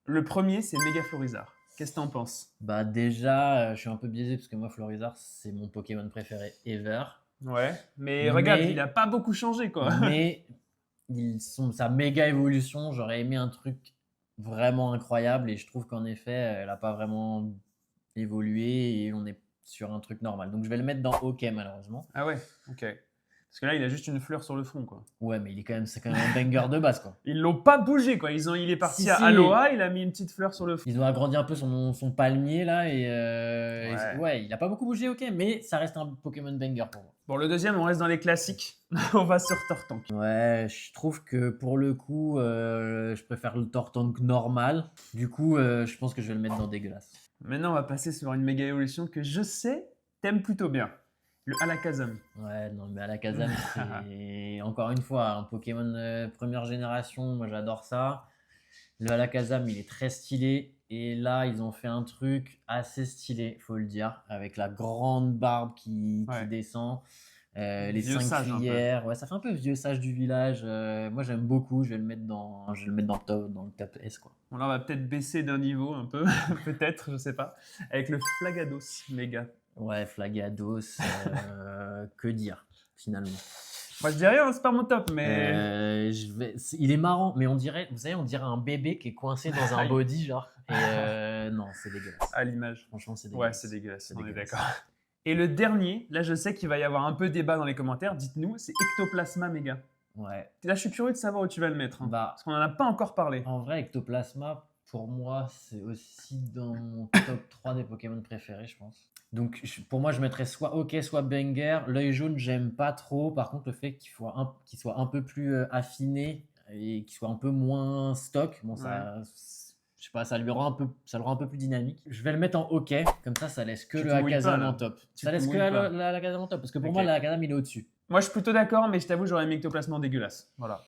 Le premier, c'est Méga Florizard. Qu'est-ce que t'en penses? Bah déjà, je suis un peu biaisé parce que moi, Florizard, c'est mon Pokémon préféré ever. Ouais, mais regarde, il a Mais, pas beaucoup changé, quoi. mais sa méga évolution, j'aurais aimé un truc vraiment incroyable et je trouve qu'en effet, elle n'a pas vraiment évolué et on est sur un truc normal. Donc je vais le mettre dans OK malheureusement. Ah ouais, ok. Parce que là, il a juste une fleur sur le front, quoi. Ouais, mais c'est quand même un banger de base quoi. Ils l'ont pas bougé, quoi. Il est Si, parti à si, Aloha, il a mis une petite fleur sur le front. ils ont agrandi un peu son palmier là Ouais. ouais, il a pas beaucoup bougé, OK, mais ça reste un Pokémon banger pour moi. Bon, le deuxième, on reste dans les classiques. On va sur Tortank. Ouais, je trouve que pour le coup, je préfère le Tortank normal. Du coup, je pense que je vais le mettre dans dégueulasse. Maintenant, on va passer sur une méga évolution que je sais t'aimes plutôt bien. Le Alakazam. Ouais, non, mais Alakazam, c'est encore une fois un Pokémon première génération. Moi, j'adore ça. Le Alakazam, il est très stylé. Et là, ils ont fait un truc assez stylé, faut le dire, avec la grande barbe qui Ouais. descend, les Vieux 5 sage, un peu. cuillères. Ouais, ça fait un peu vieux sage du village. Moi, j'aime beaucoup. Je vais le mettre dans le top S, quoi. Bon, là, on va peut-être baisser d'un niveau un peu, peut-être, je sais pas. Avec le Flagados méga. Ouais, Flagados, que dire, finalement. Moi, je dis rien, c'est pas mon top, mais. Il est marrant, mais on dirait, vous savez, on dirait un bébé qui est coincé dans un Aïe. body, genre. Et non, c'est dégueulasse. À l'image. Franchement, c'est Ouais, dégueulasse. c'est dégueulasse, C'est on est dégueulasse. d'accord. Et le dernier, là, je sais qu'il va y avoir un peu débat dans les commentaires. Dites-nous, c'est Ectoplasma méga. Ouais. Là, je suis curieux de savoir où tu vas le mettre, hein, Bah, parce qu'on en a pas encore parlé. en vrai, Ectoplasma, pour moi, c'est aussi dans mon top 3 des Pokémon préférés, je pense. Donc, pour moi, je mettrais soit OK, soit banger. L'œil jaune, j'aime pas trop. Par contre, le fait qu'il soit un peu plus affiné et qu'il soit un peu moins stock, bon, Ouais. ça, je sais pas, ça le rend un peu plus dynamique. Je vais le mettre en OK. Comme ça laisse que Tu le te mouilles pas, Alakazam là. en top. Tu Ça te laisse que mouilles pas. l'Alakazam en top. Parce que pour Ok. moi, l'Alakazam, il est au-dessus. Moi, je suis plutôt d'accord, mais je t'avoue, j'aurais mis Ectoplasma en dégueulasse. Voilà.